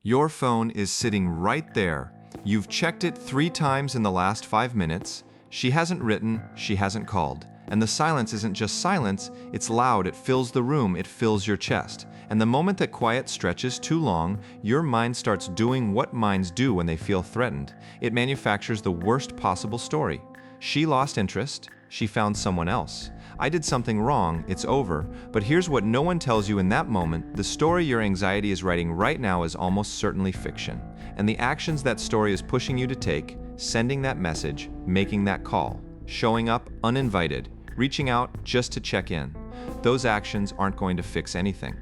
Your phone is sitting right there. You've checked it 3 times in the last 5 minutes. She hasn't written, she hasn't called. And the silence isn't just silence, it's loud, it fills the room, it fills your chest. And the moment that quiet stretches too long, your mind starts doing what minds do when they feel threatened. It manufactures the worst possible story. She lost interest, she found someone else. I did something wrong, it's over. But here's what no one tells you in that moment: the story your anxiety is writing right now is almost certainly fiction. And the actions that story is pushing you to take, sending that message, making that call, showing up uninvited, reaching out just to check in, those actions aren't going to fix anything.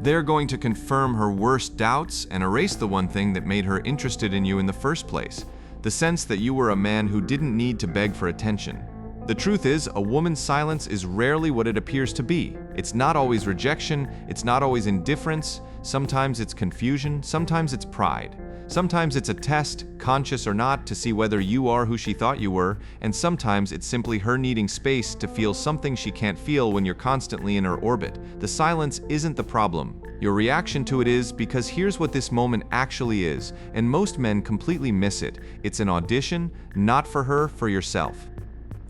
They're going to confirm her worst doubts and erase the one thing that made her interested in you in the first place, the sense that you were a man who didn't need to beg for attention. The truth is, a woman's silence is rarely what it appears to be. It's not always rejection, it's not always indifference, sometimes it's confusion, sometimes it's pride. Sometimes it's a test, conscious or not, to see whether you are who she thought you were, and sometimes it's simply her needing space to feel something she can't feel when you're constantly in her orbit. The silence isn't the problem. Your reaction to it is, because here's what this moment actually is, and most men completely miss it. It's an audition, not for her, for yourself.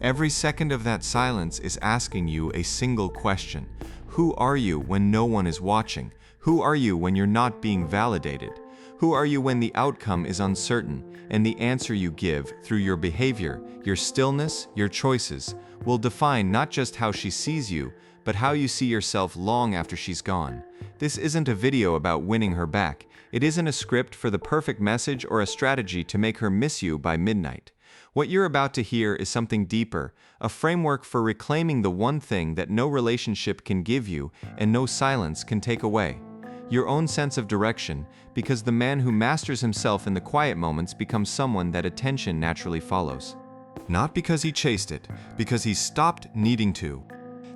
Every second of that silence is asking you a single question. Who are you when no one is watching? Who are you when you're not being validated? Who are you when the outcome is uncertain, and the answer you give, through your behavior, your stillness, your choices, will define not just how she sees you, but how you see yourself long after she's gone. This isn't a video about winning her back. It isn't a script for the perfect message or a strategy to make her miss you by midnight. What you're about to hear is something deeper, a framework for reclaiming the one thing that no relationship can give you and no silence can take away: your own sense of direction, because the man who masters himself in the quiet moments becomes someone that attention naturally follows. Not because he chased it, because he stopped needing to.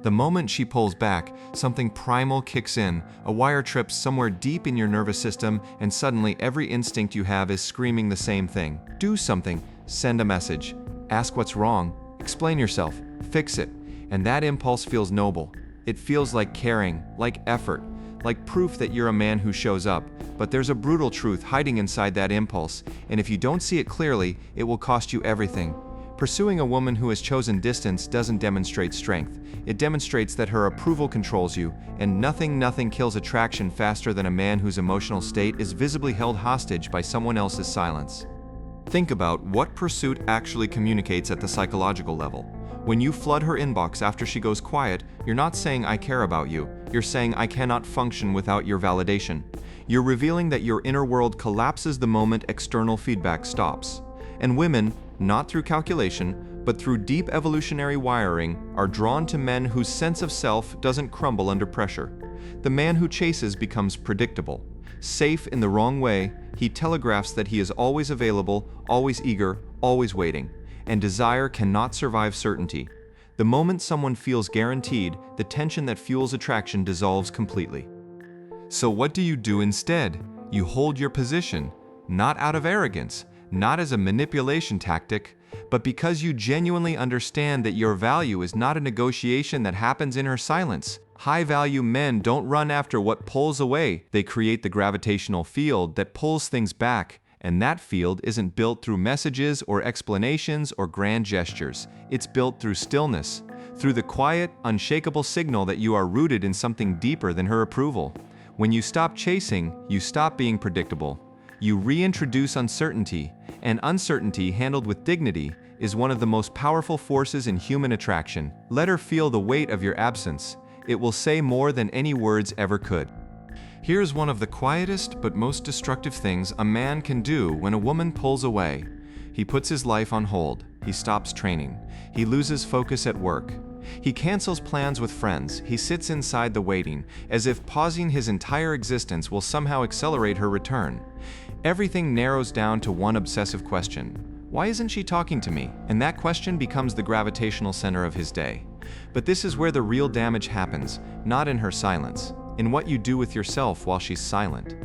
The moment she pulls back, something primal kicks in, a wire trips somewhere deep in your nervous system, and suddenly every instinct you have is screaming the same thing. Do something, send a message, ask what's wrong, explain yourself, fix it. And that impulse feels noble. It feels like caring, like effort, like proof that you're a man who shows up. But there's a brutal truth hiding inside that impulse, and if you don't see it clearly, it will cost you everything. Pursuing a woman who has chosen distance doesn't demonstrate strength. It demonstrates that her approval controls you, and nothing kills attraction faster than a man whose emotional state is visibly held hostage by someone else's silence. Think about what pursuit actually communicates at the psychological level. When you flood her inbox after she goes quiet, you're not saying "I care about you." You're saying "I cannot function without your validation." You're revealing that your inner world collapses the moment external feedback stops. And women, not through calculation, but through deep evolutionary wiring, are drawn to men whose sense of self doesn't crumble under pressure. The man who chases becomes predictable. Safe in the wrong way, he telegraphs that he is always available, always eager, always waiting. And desire cannot survive certainty. The moment someone feels guaranteed, the tension that fuels attraction dissolves completely. So what do you do instead? You hold your position, not out of arrogance, not as a manipulation tactic, but because you genuinely understand that your value is not a negotiation that happens in her silence. High-value men don't run after what pulls away. They create the gravitational field that pulls things back, and that field isn't built through messages or explanations or grand gestures. It's built through stillness, through the quiet, unshakable signal that you are rooted in something deeper than her approval. When you stop chasing, you stop being predictable. You reintroduce uncertainty, and uncertainty handled with dignity is one of the most powerful forces in human attraction. Let her feel the weight of your absence. It will say more than any words ever could. Here's one of the quietest but most destructive things a man can do when a woman pulls away. He puts his life on hold. He stops training. He loses focus at work. He cancels plans with friends. He sits inside the waiting, as if pausing his entire existence will somehow accelerate her return. Everything narrows down to one obsessive question: why isn't she talking to me? And that question becomes the gravitational center of his day. But this is where the real damage happens, not in her silence, in what you do with yourself while she's silent.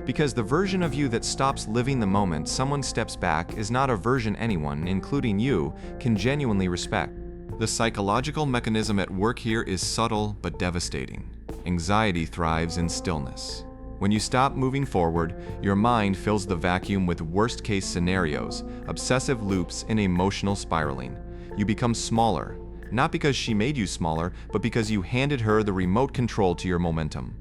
Because the version of you that stops living the moment someone steps back is not a version anyone, including you, can genuinely respect. The psychological mechanism at work here is subtle but devastating. Anxiety thrives in stillness. When you stop moving forward, your mind fills the vacuum with worst-case scenarios, obsessive loops, and emotional spiraling. You become smaller, not because she made you smaller, but because you handed her the remote control to your momentum.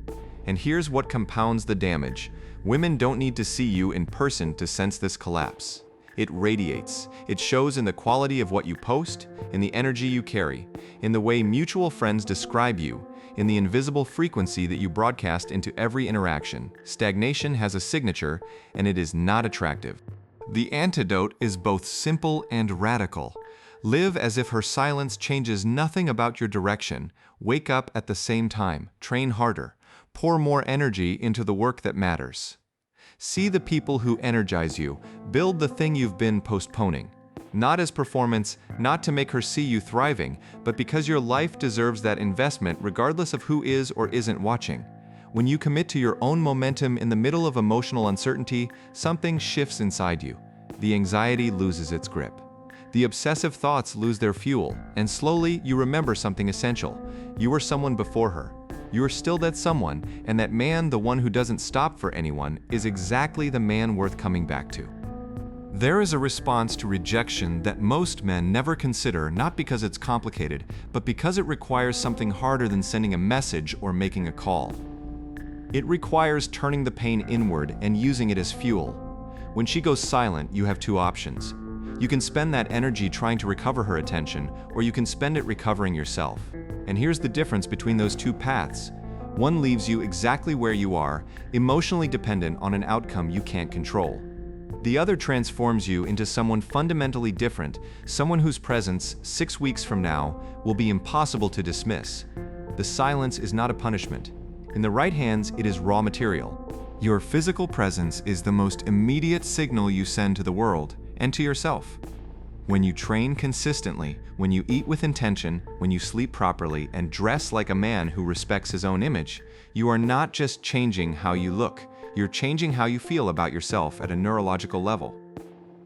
And here's what compounds the damage. Women don't need to see you in person to sense this collapse. It radiates. It shows in the quality of what you post, in the energy you carry, in the way mutual friends describe you, in the invisible frequency that you broadcast into every interaction. Stagnation has a signature, and it is not attractive. The antidote is both simple and radical. Live as if her silence changes nothing about your direction. Wake up at the same time. Train harder. Pour more energy into the work that matters. See the people who energize you. Build the thing you've been postponing. Not as performance, not to make her see you thriving, but because your life deserves that investment regardless of who is or isn't watching. When you commit to your own momentum in the middle of emotional uncertainty, something shifts inside you. The anxiety loses its grip. The obsessive thoughts lose their fuel, and slowly you remember something essential. You were someone before her. You are still that someone, and that man, the one who doesn't stop for anyone, is exactly the man worth coming back to. There is a response to rejection that most men never consider, not because it's complicated, but because it requires something harder than sending a message or making a call. It requires turning the pain inward and using it as fuel. When she goes silent, you have two options. You can spend that energy trying to recover her attention, or you can spend it recovering yourself. And here's the difference between those two paths. One leaves you exactly where you are, emotionally dependent on an outcome you can't control. The other transforms you into someone fundamentally different, someone whose presence, 6 weeks from now, will be impossible to dismiss. The silence is not a punishment. In the right hands, it is raw material. Your physical presence is the most immediate signal you send to the world and to yourself. When you train consistently, when you eat with intention, when you sleep properly, and dress like a man who respects his own image, you are not just changing how you look, you're changing how you feel about yourself at a neurological level.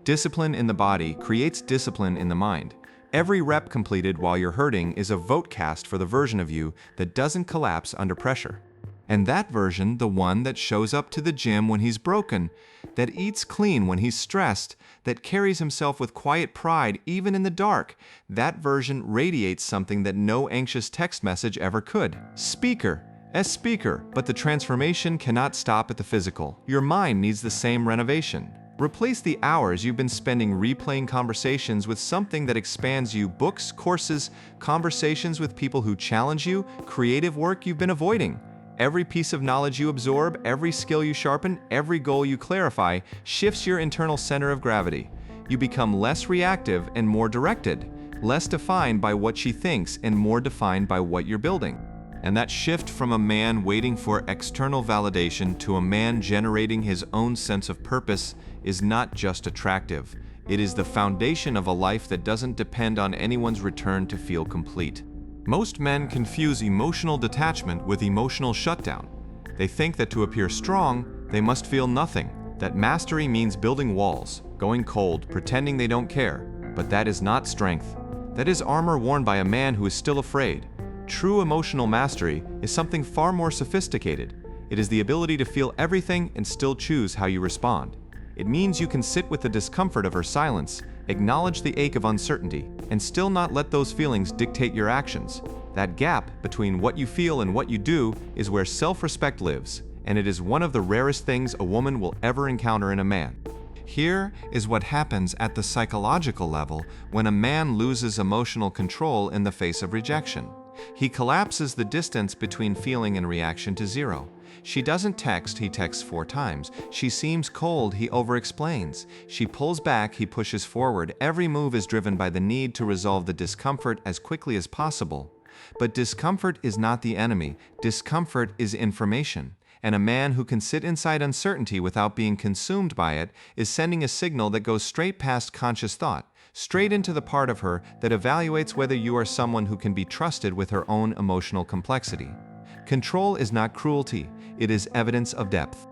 Discipline in the body creates discipline in the mind. Every rep completed while you're hurting is a vote cast for the version of you that doesn't collapse under pressure. And that version, the one that shows up to the gym when he's broken, that eats clean when he's stressed, that carries himself with quiet pride even in the dark, that version radiates something that no anxious text message ever could. Speaker, but the transformation cannot stop at the physical. Your mind needs the same renovation. Replace the hours you've been spending replaying conversations with something that expands you: books, courses, conversations with people who challenge you, creative work you've been avoiding. Every piece of knowledge you absorb, every skill you sharpen, every goal you clarify shifts your internal center of gravity. You become less reactive and more directed, less defined by what she thinks and more defined by what you're building. And that shift from a man waiting for external validation to a man generating his own sense of purpose is not just attractive. It is the foundation of a life that doesn't depend on anyone's return to feel complete. Most men confuse emotional detachment with emotional shutdown. They think that to appear strong, they must feel nothing, that mastery means building walls, going cold, pretending they don't care. But that is not strength. That is armor worn by a man who is still afraid. True emotional mastery is something far more sophisticated. It is the ability to feel everything and still choose how you respond. It means you can sit with the discomfort of her silence, acknowledge the ache of uncertainty, and still not let those feelings dictate your actions. That gap between what you feel and what you do is where self-respect lives, and it is one of the rarest things a woman will ever encounter in a man. Here is what happens at the psychological level when a man loses emotional control in the face of rejection. He collapses the distance between feeling and reaction to zero. She doesn't text, he texts 4 times. She seems cold, he over-explains. She pulls back, he pushes forward. Every move is driven by the need to resolve the discomfort as quickly as possible. But discomfort is not the enemy. Discomfort is information. And a man who can sit inside uncertainty without being consumed by it is sending a signal that goes straight past conscious thought, straight into the part of her that evaluates whether you are someone who can be trusted with her own emotional complexity. Control is not cruelty, it is evidence of depth.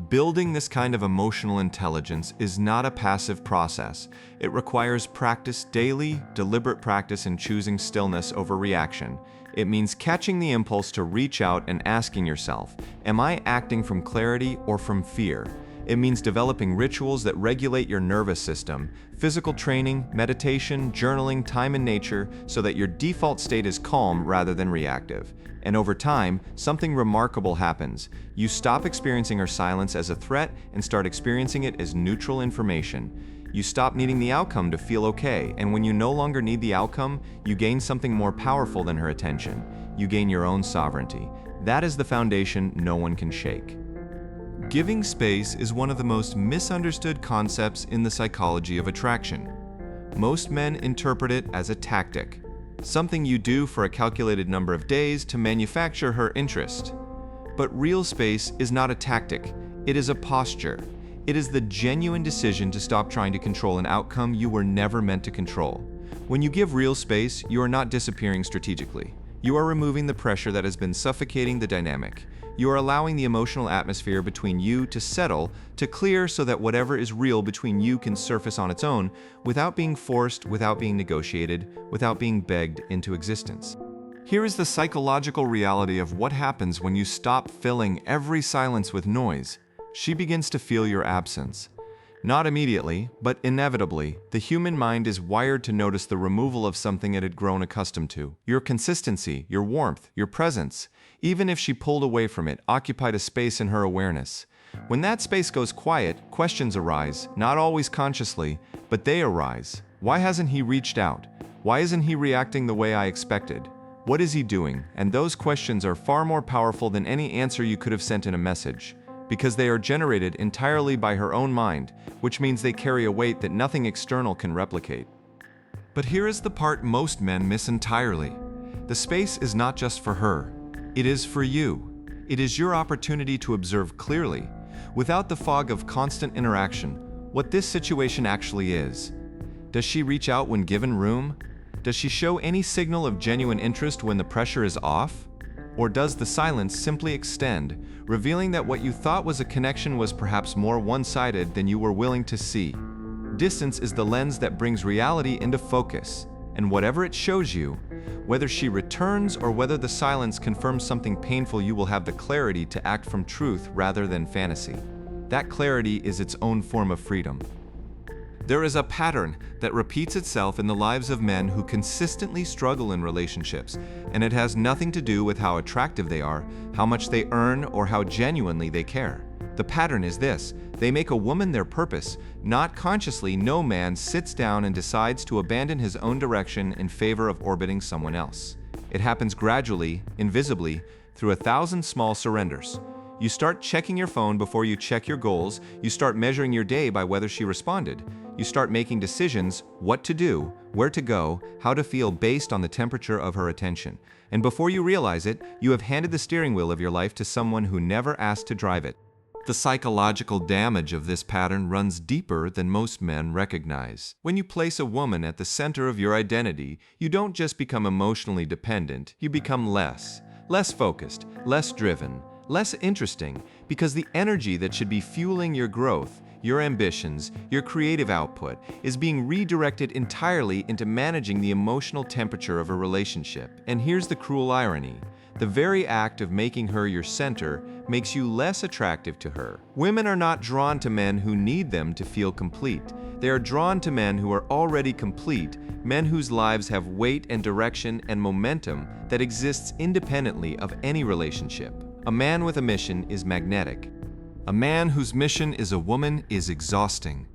Building this kind of emotional intelligence is not a passive process. It requires practice, daily, deliberate practice in choosing stillness over reaction. It means catching the impulse to reach out and asking yourself, am I acting from clarity or from fear? It means developing rituals that regulate your nervous system, physical training, meditation, journaling, time in nature, so that your default state is calm rather than reactive. And over time, something remarkable happens. You stop experiencing her silence as a threat and start experiencing it as neutral information. You stop needing the outcome to feel okay, and when you no longer need the outcome, you gain something more powerful than her attention. You gain your own sovereignty. That is the foundation no one can shake. Giving space is one of the most misunderstood concepts in the psychology of attraction. Most men interpret it as a tactic, something you do for a calculated number of days to manufacture her interest. But real space is not a tactic, it is a posture. It is the genuine decision to stop trying to control an outcome you were never meant to control. When you give real space, you are not disappearing strategically. You are removing the pressure that has been suffocating the dynamic. You are allowing the emotional atmosphere between you to settle, to clear so that whatever is real between you can surface on its own, without being forced, without being negotiated, without being begged into existence. Here is the psychological reality of what happens when you stop filling every silence with noise. She begins to feel your absence. Not immediately, but inevitably, the human mind is wired to notice the removal of something it had grown accustomed to. Your consistency, your warmth, your presence, even if she pulled away from it, occupied a space in her awareness. When that space goes quiet, questions arise, not always consciously, but they arise. Why hasn't he reached out? Why isn't he reacting the way I expected? What is he doing? And those questions are far more powerful than any answer you could have sent in a message, because they are generated entirely by her own mind, which means they carry a weight that nothing external can replicate. But here is the part most men miss entirely. The space is not just for her. It is for you. It is your opportunity to observe clearly, without the fog of constant interaction, what this situation actually is. Does she reach out when given room? Does she show any signal of genuine interest when the pressure is off? Or does the silence simply extend, revealing that what you thought was a connection was perhaps more one-sided than you were willing to see? Distance is the lens that brings reality into focus, and whatever it shows you, whether she returns or whether the silence confirms something painful, you will have the clarity to act from truth rather than fantasy. That clarity is its own form of freedom. There is a pattern that repeats itself in the lives of men who consistently struggle in relationships, and it has nothing to do with how attractive they are, how much they earn, or how genuinely they care. The pattern is this: they make a woman their purpose. Not consciously, no man sits down and decides to abandon his own direction in favor of orbiting someone else. It happens gradually, invisibly, through 1,000 small surrenders. You start checking your phone before you check your goals. You start measuring your day by whether she responded. You start making decisions, what to do, where to go, how to feel based on the temperature of her attention. And before you realize it, you have handed the steering wheel of your life to someone who never asked to drive it. The psychological damage of this pattern runs deeper than most men recognize. When you place a woman at the center of your identity, you don't just become emotionally dependent, you become less focused, less driven, less interesting, because the energy that should be fueling your growth, your ambitions, your creative output, is being redirected entirely into managing the emotional temperature of a relationship. And here's the cruel irony. The very act of making her your center makes you less attractive to her. Women are not drawn to men who need them to feel complete. They are drawn to men who are already complete, men whose lives have weight and direction and momentum that exists independently of any relationship. A man with a mission is magnetic. A man whose mission is a woman is exhausting.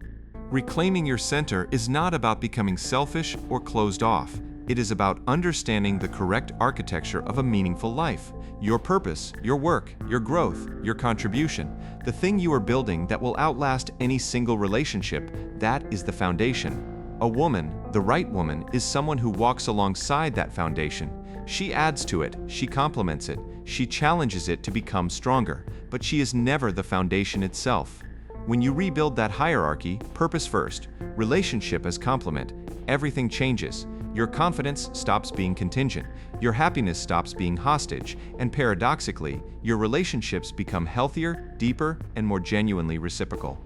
Reclaiming your center is not about becoming selfish or closed off. It is about understanding the correct architecture of a meaningful life. Your purpose, your work, your growth, your contribution, the thing you are building that will outlast any single relationship, that is the foundation. A woman, the right woman, is someone who walks alongside that foundation. She adds to it, she complements it, she challenges it to become stronger, but she is never the foundation itself. When you rebuild that hierarchy, purpose first, relationship as complement, everything changes. Your confidence stops being contingent, your happiness stops being hostage, and paradoxically, your relationships become healthier, deeper, and more genuinely reciprocal.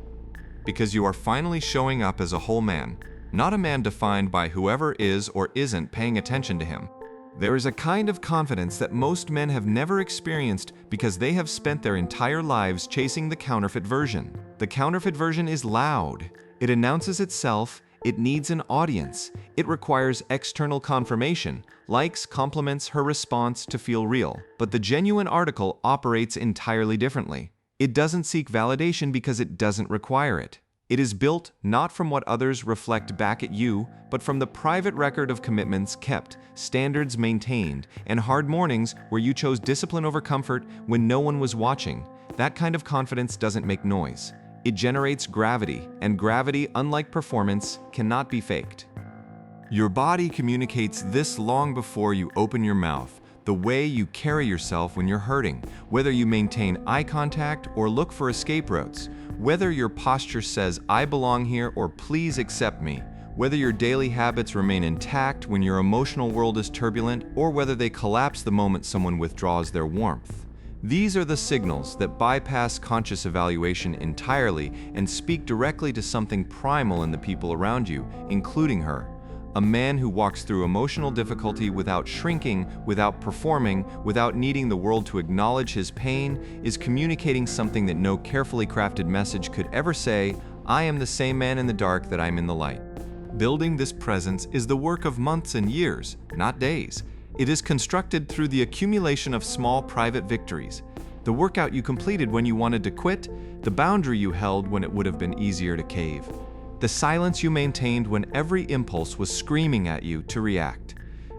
Because you are finally showing up as a whole man, not a man defined by whoever is or isn't paying attention to him. There is a kind of confidence that most men have never experienced because they have spent their entire lives chasing the counterfeit version. The counterfeit version is loud. It announces itself. It needs an audience. It requires external confirmation, likes, compliments, her response to feel real. But the genuine article operates entirely differently. It doesn't seek validation because it doesn't require it. It is built not from what others reflect back at you, but from the private record of commitments kept, standards maintained, and hard mornings where you chose discipline over comfort when no one was watching. That kind of confidence doesn't make noise. It generates gravity, and gravity, unlike performance, cannot be faked. Your body communicates this long before you open your mouth. The way you carry yourself when you're hurting, whether you maintain eye contact or look for escape routes, whether your posture says, "I belong here," or "Please accept me," whether your daily habits remain intact when your emotional world is turbulent, or whether they collapse the moment someone withdraws their warmth. These are the signals that bypass conscious evaluation entirely and speak directly to something primal in the people around you, including her. A man who walks through emotional difficulty without shrinking, without performing, without needing the world to acknowledge his pain, is communicating something that no carefully crafted message could ever say. I am the same man in the dark that I'm in the light. Building this presence is the work of months and years, not days. It is constructed through the accumulation of small private victories. The workout you completed when you wanted to quit, the boundary you held when it would have been easier to cave. The silence you maintained when every impulse was screaming at you to react.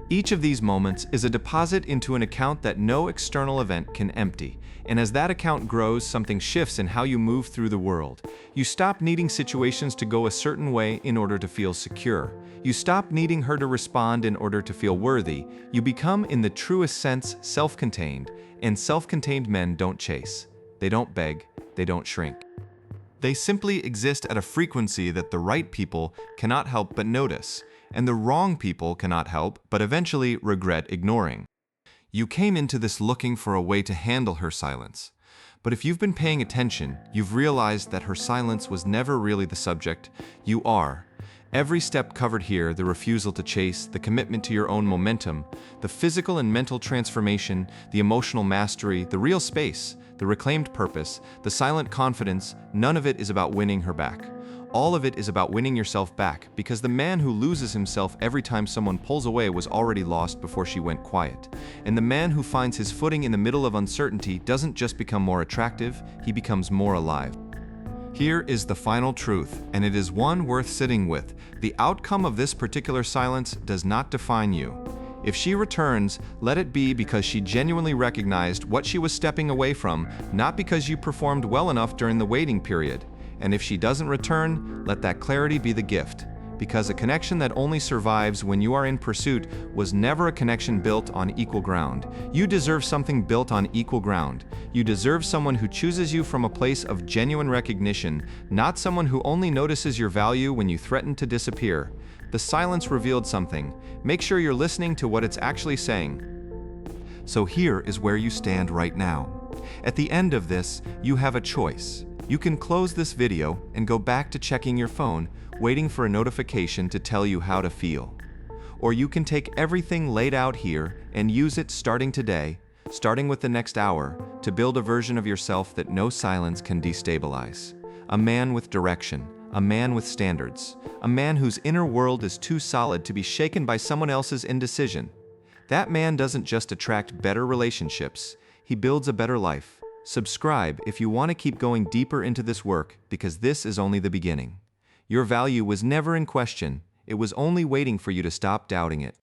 Each of these moments is a deposit into an account that no external event can empty. And as that account grows, something shifts in how you move through the world. You stop needing situations to go a certain way in order to feel secure. You stop needing her to respond in order to feel worthy. You become, in the truest sense, self-contained. And self-contained men don't chase. They don't beg. They don't shrink. They simply exist at a frequency that the right people cannot help but notice, and the wrong people cannot help but eventually regret ignoring. You came into this looking for a way to handle her silence. But if you've been paying attention, you've realized that her silence was never really the subject. You are. Every step covered here, the refusal to chase, the commitment to your own momentum, the physical and mental transformation, the emotional mastery, the real space, the reclaimed purpose, the silent confidence, none of it is about winning her back. All of it is about winning yourself back, because the man who loses himself every time someone pulls away was already lost before she went quiet. And the man who finds his footing in the middle of uncertainty doesn't just become more attractive, he becomes more alive. Here is the final truth, and it is one worth sitting with. The outcome of this particular silence does not define you. If she returns, let it be because she genuinely recognized what she was stepping away from, not because you performed well enough during the waiting period. And if she doesn't return, let that clarity be the gift. Because a connection that only survives when you are in pursuit was never a connection built on equal ground. You deserve something built on equal ground. You deserve someone who chooses you from a place of genuine recognition, not someone who only notices your value when you threaten to disappear. The silence revealed something. Make sure you're listening to what it's actually saying. So here is where you stand right now. At the end of this, you have a choice. You can close this video and go back to checking your phone, waiting for a notification to tell you how to feel. Or you can take everything laid out here and use it starting today, starting with the next hour, to build a version of yourself that no silence can destabilize. A man with direction, a man with standards, a man whose inner world is too solid to be shaken by someone else's indecision. That man doesn't just attract better relationships, he builds a better life. Subscribe if you want to keep going deeper into this work, because this is only the beginning. Your value was never in question, it was only waiting for you to stop doubting it.